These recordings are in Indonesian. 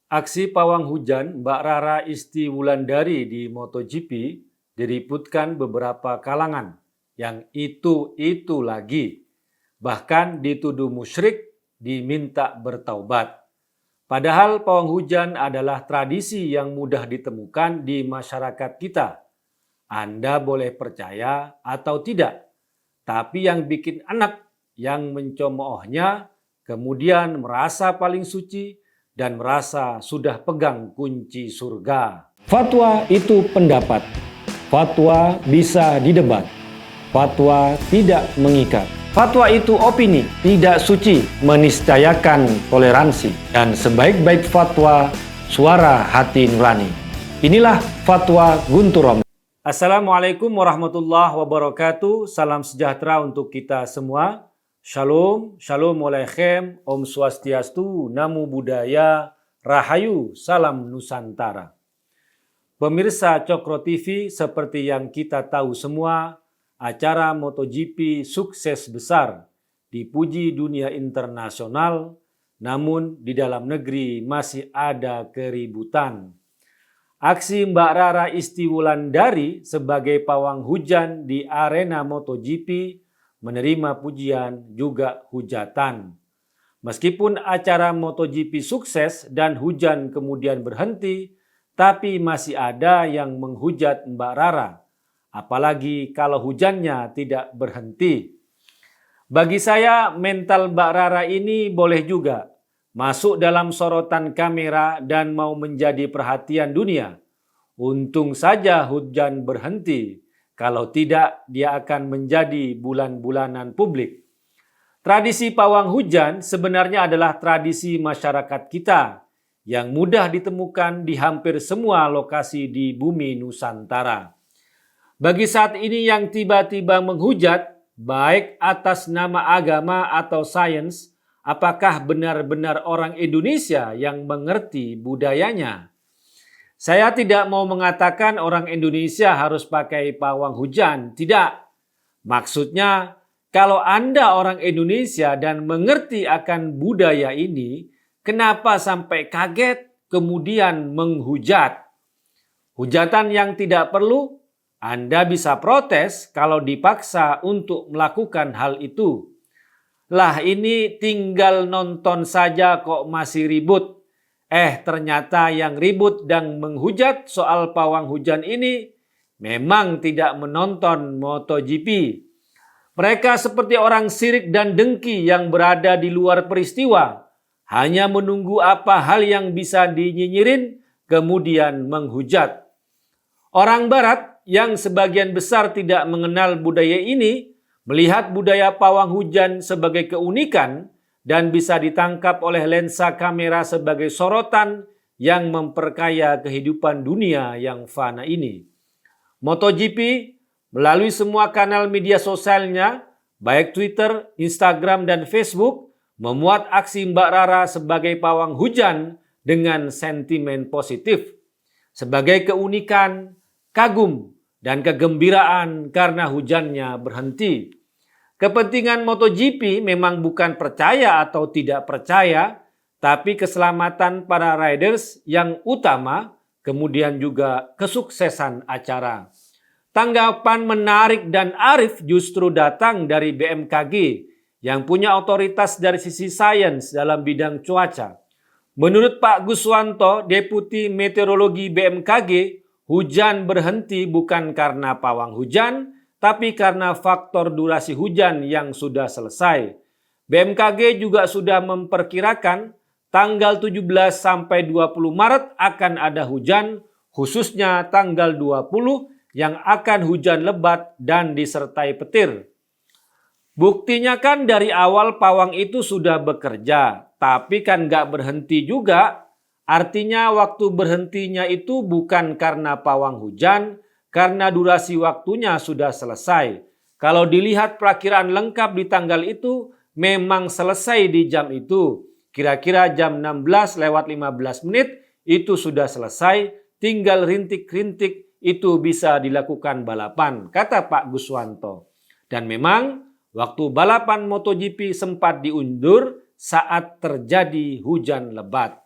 Aksi pawang hujan Mbak Rara Isti Wulandari di MotoGP diributkan beberapa kalangan yang itu lagi. Bahkan dituduh musyrik, diminta bertaubat. Padahal pawang hujan adalah tradisi yang mudah ditemukan di masyarakat kita. Anda boleh percaya atau tidak, tapi yang bikin anak yang mencemoohnya kemudian merasa paling suci dan merasa sudah pegang kunci surga. Fatwa itu pendapat. Fatwa bisa didebat. Fatwa tidak mengikat. Fatwa itu opini, tidak suci, meniscayakan toleransi. Dan sebaik-baik fatwa, suara hati nurani. Inilah Fatwa Guntur Romli. Assalamualaikum warahmatullahi wabarakatuh. Salam sejahtera untuk kita semua. Shalom, Shalom Aleichem, Om Swastiastu, Namo Buddhaya, Rahayu, Salam Nusantara. Pemirsa Cokro TV, seperti yang kita tahu semua, acara MotoGP sukses besar, dipuji dunia internasional, namun di dalam negeri masih ada keributan. Aksi Mbak Rara Isti Wulandari sebagai pawang hujan di arena MotoGP menerima pujian juga hujatan. Meskipun acara MotoGP sukses dan hujan kemudian berhenti, tapi masih ada yang menghujat Mbak Rara, apalagi kalau hujannya tidak berhenti. Bagi saya, mental Mbak Rara ini boleh juga masuk dalam sorotan kamera dan mau menjadi perhatian dunia. Untung saja hujan berhenti. Kalau tidak, dia akan menjadi bulan-bulanan publik. Tradisi pawang hujan sebenarnya adalah tradisi masyarakat kita yang mudah ditemukan di hampir semua lokasi di bumi Nusantara. Bagi saat ini yang tiba-tiba menghujat, baik atas nama agama atau sains, apakah benar-benar orang Indonesia yang mengerti budayanya? Saya tidak mau mengatakan orang Indonesia harus pakai pawang hujan, tidak. Maksudnya, kalau Anda orang Indonesia dan mengerti akan budaya ini, kenapa sampai kaget kemudian menghujat? Hujatan yang tidak perlu, Anda bisa protes kalau dipaksa untuk melakukan hal itu. Lah ini tinggal nonton saja kok masih ribut. Ternyata yang ribut dan menghujat soal pawang hujan ini memang tidak menonton MotoGP. Mereka seperti orang sirik dan dengki yang berada di luar peristiwa, hanya menunggu apa hal yang bisa dinyinyirin kemudian menghujat. Orang Barat yang sebagian besar tidak mengenal budaya ini melihat budaya pawang hujan sebagai keunikan dan bisa ditangkap oleh lensa kamera sebagai sorotan yang memperkaya kehidupan dunia yang fana ini. MotoGP melalui semua kanal media sosialnya, baik Twitter, Instagram, dan Facebook, memuat aksi Mbak Rara sebagai pawang hujan dengan sentimen positif. Sebagai keunikan, kagum, dan kegembiraan karena hujannya berhenti. Kepentingan MotoGP memang bukan percaya atau tidak percaya, tapi keselamatan para riders yang utama, kemudian juga kesuksesan acara. Tanggapan menarik dan arif justru datang dari BMKG yang punya otoritas dari sisi sains dalam bidang cuaca. Menurut Pak Guswanto, Deputi Meteorologi BMKG, hujan berhenti bukan karena pawang hujan, tapi karena faktor durasi hujan yang sudah selesai. BMKG juga sudah memperkirakan tanggal 17 sampai 20 Maret akan ada hujan, khususnya tanggal 20 yang akan hujan lebat dan disertai petir. Buktinya kan dari awal pawang itu sudah bekerja, tapi kan nggak berhenti juga. Artinya waktu berhentinya itu bukan karena pawang hujan, karena durasi waktunya sudah selesai. Kalau dilihat perakiraan lengkap di tanggal itu, memang selesai di jam itu. Kira-kira jam 16:15 itu sudah selesai, tinggal rintik-rintik itu bisa dilakukan balapan, kata Pak Guswanto. Dan memang waktu balapan MotoGP sempat diundur saat terjadi hujan lebat.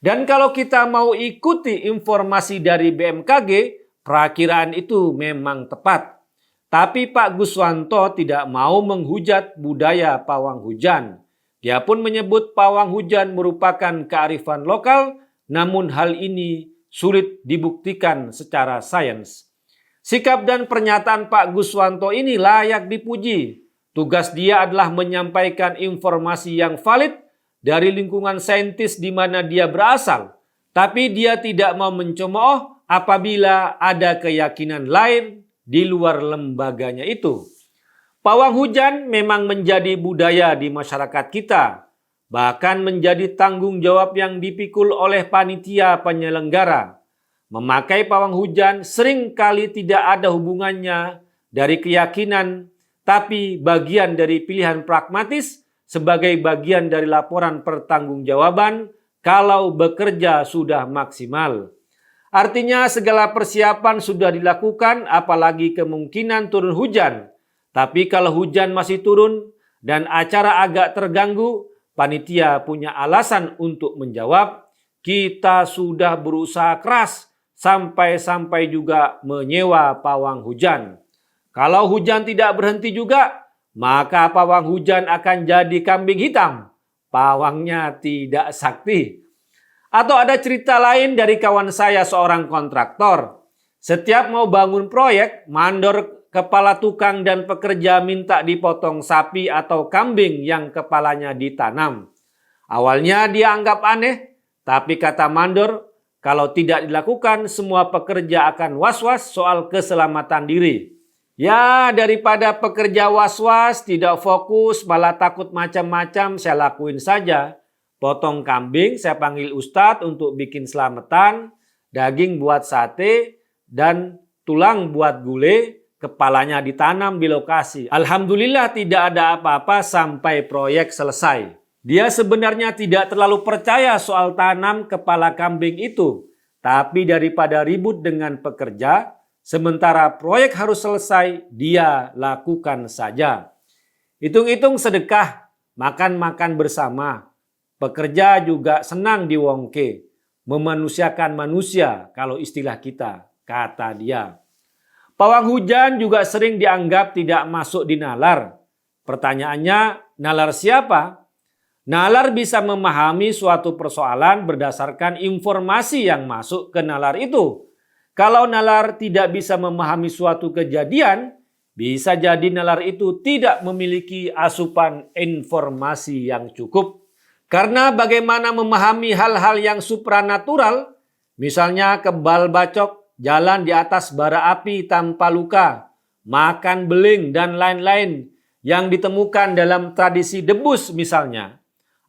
Dan kalau kita mau ikuti informasi dari BMKG, perakiraan itu memang tepat. Tapi Pak Guswanto tidak mau menghujat budaya pawang hujan. Dia pun menyebut pawang hujan merupakan kearifan lokal, namun hal ini sulit dibuktikan secara sains. Sikap dan pernyataan Pak Guswanto ini layak dipuji. Tugas dia adalah menyampaikan informasi yang valid dari lingkungan saintis di mana dia berasal. Tapi dia tidak mau mencemooh apabila ada keyakinan lain di luar lembaganya itu. Pawang hujan memang menjadi budaya di masyarakat kita, bahkan menjadi tanggung jawab yang dipikul oleh panitia penyelenggara. Memakai pawang hujan seringkali tidak ada hubungannya dari keyakinan, tapi bagian dari pilihan pragmatis sebagai bagian dari laporan pertanggungjawaban kalau bekerja sudah maksimal. Artinya segala persiapan sudah dilakukan, apalagi kemungkinan turun hujan. Tapi kalau hujan masih turun dan acara agak terganggu, panitia punya alasan untuk menjawab, kita sudah berusaha keras sampai juga menyewa pawang hujan. Kalau hujan tidak berhenti juga, maka pawang hujan akan jadi kambing hitam. Pawangnya tidak sakti. Atau ada cerita lain dari kawan saya seorang kontraktor. Setiap mau bangun proyek, mandor kepala tukang dan pekerja minta dipotong sapi atau kambing yang kepalanya ditanam. Awalnya dia anggap aneh, tapi kata mandor, kalau tidak dilakukan semua pekerja akan was-was soal keselamatan diri. Ya, daripada pekerja was-was, tidak fokus, malah takut macam-macam, saya lakuin saja. Potong kambing, saya panggil ustadz untuk bikin selamatan, daging buat sate, dan tulang buat gulai, kepalanya ditanam di lokasi. Alhamdulillah tidak ada apa-apa sampai proyek selesai. Dia sebenarnya tidak terlalu percaya soal tanam kepala kambing itu. Tapi daripada ribut dengan pekerja, sementara proyek harus selesai, dia lakukan saja. Hitung-hitung sedekah, makan-makan bersama. Pekerja juga senang diwongke, memanusiakan manusia kalau istilah kita, kata dia. Pawang hujan juga sering dianggap tidak masuk di nalar. Pertanyaannya, nalar siapa? Nalar bisa memahami suatu persoalan berdasarkan informasi yang masuk ke nalar itu. Kalau nalar tidak bisa memahami suatu kejadian, bisa jadi nalar itu tidak memiliki asupan informasi yang cukup. Karena bagaimana memahami hal-hal yang supranatural, misalnya kebal bacok, jalan di atas bara api tanpa luka, makan beling dan lain-lain yang ditemukan dalam tradisi debus misalnya.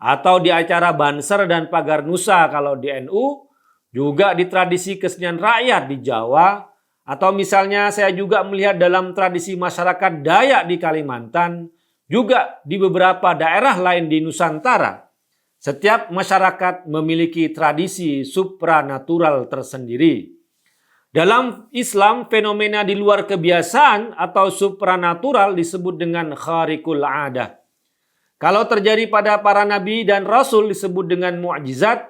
Atau di acara Banser dan Pagar Nusa kalau di NU, juga di tradisi kesenian rakyat di Jawa, atau misalnya saya juga melihat dalam tradisi masyarakat Dayak di Kalimantan, juga di beberapa daerah lain di Nusantara. Setiap masyarakat memiliki tradisi supranatural tersendiri. Dalam Islam, fenomena di luar kebiasaan atau supranatural disebut dengan khariqul adah. Kalau terjadi pada para nabi dan rasul disebut dengan mukjizat,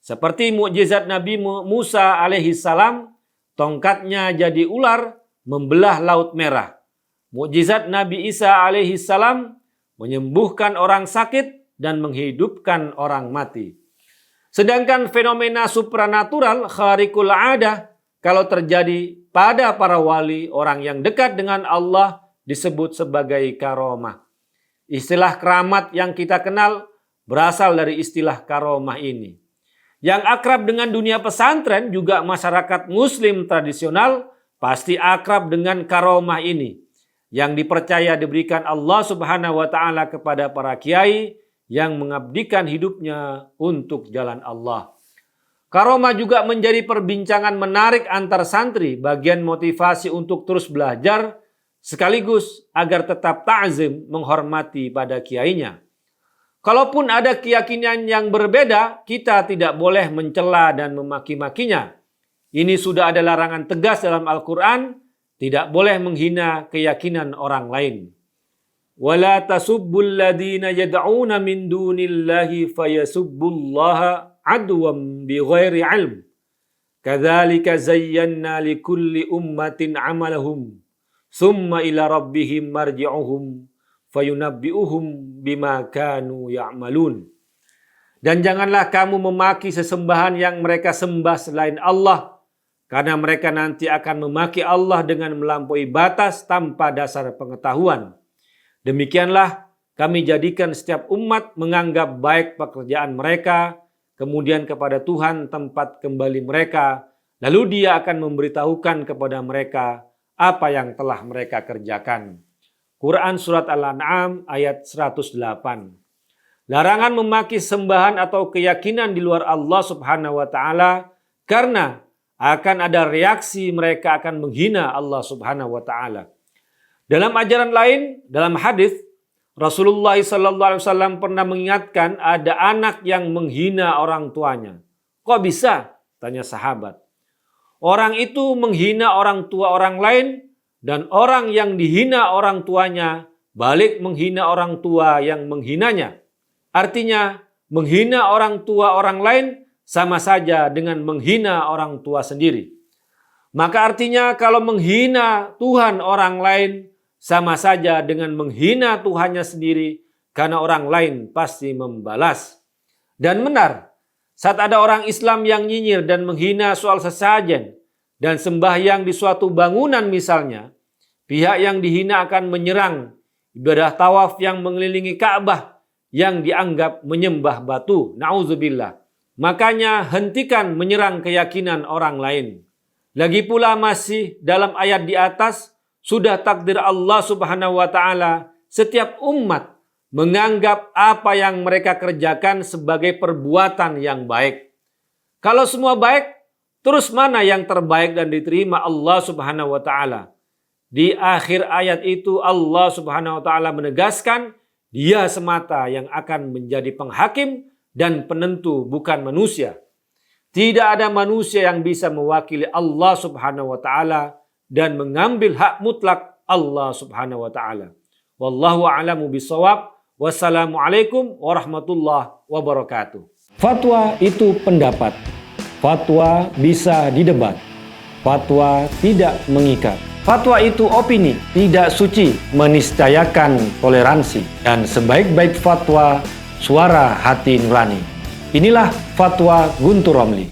seperti mukjizat Nabi Musa alaihissalam, tongkatnya jadi ular membelah Laut Merah. Mukjizat Nabi Isa alaihissalam menyembuhkan orang sakit dan menghidupkan orang mati. Sedangkan fenomena supranatural khariqul adah kalau terjadi pada para wali, orang yang dekat dengan Allah disebut sebagai karomah. Istilah keramat yang kita kenal berasal dari istilah karomah ini. Yang akrab dengan dunia pesantren juga masyarakat muslim tradisional pasti akrab dengan karomah ini. Yang dipercaya diberikan Allah Subhanahu wa Ta'ala kepada para kiai yang mengabdikan hidupnya untuk jalan Allah. Karomah juga menjadi perbincangan menarik antar santri, bagian motivasi untuk terus belajar, sekaligus agar tetap ta'zim menghormati pada kiainya. Kalaupun ada keyakinan yang berbeda, kita tidak boleh mencela dan memaki-makinya. Ini sudah ada larangan tegas dalam Al-Quran, tidak boleh menghina keyakinan orang lain. وَلَا تَسُبُّوا الَّذِينَ يَدْعُونَ مِن دُونِ اللَّهِ فَيَسُبُّوا اللَّهَ 'adwan bighairi 'ilm. Kadzalika zayyana likulli ummatin 'amalahum, tsumma ila rabbihim marji'uhum fayunabbi'uhum bima kanu ya'malun. Dan janganlah kamu memaki sesembahan yang mereka sembah selain Allah, karena mereka nanti akan memaki Allah dengan melampaui batas tanpa dasar pengetahuan. Demikianlah kami jadikan setiap umat menganggap baik pekerjaan mereka, kemudian kepada Tuhan tempat kembali mereka, lalu Dia akan memberitahukan kepada mereka apa yang telah mereka kerjakan. Quran Surat Al-An'am ayat 108. Larangan memaki sembahan atau keyakinan di luar Allah Subhanahu wa Ta'ala karena akan ada reaksi mereka akan menghina Allah Subhanahu wa Ta'ala. Dalam ajaran lain, dalam hadis Rasulullah SAW pernah mengingatkan ada anak yang menghina orang tuanya. Kok bisa? Tanya sahabat. Orang itu menghina orang tua orang lain, dan orang yang dihina orang tuanya balik menghina orang tua yang menghinanya. Artinya, menghina orang tua orang lain sama saja dengan menghina orang tua sendiri. Maka artinya kalau menghina Tuhan orang lain sama saja dengan menghina Tuhannya sendiri, karena orang lain pasti membalas. Dan benar, saat ada orang Islam yang nyinyir dan menghina soal sesajen dan sembahyang di suatu bangunan misalnya, pihak yang dihina akan menyerang ibadah tawaf yang mengelilingi Ka'bah yang dianggap menyembah batu. Na'udzubillah. Makanya hentikan menyerang keyakinan orang lain. Lagi pula masih dalam ayat di atas, sudah takdir Allah Subhanahu wa Ta'ala, setiap umat menganggap apa yang mereka kerjakan sebagai perbuatan yang baik. Kalau semua baik, terus mana yang terbaik dan diterima Allah Subhanahu wa Ta'ala? Di akhir ayat itu Allah Subhanahu wa Ta'ala menegaskan Dia semata yang akan menjadi penghakim dan penentu, bukan manusia. Tidak ada manusia yang bisa mewakili Allah Subhanahu wa Ta'ala dan mengambil hak mutlak Allah Subhanahu wa Ta'ala. Wallahu a'lamu bishawab. Wassalamualaikum warahmatullahi wabarakatuh. Fatwa itu pendapat. Fatwa bisa didebat. Fatwa tidak mengikat. Fatwa itu opini, tidak suci, meniscayakan toleransi. Dan sebaik-baik fatwa, suara hati nurani. Inilah Fatwa Guntur Romli.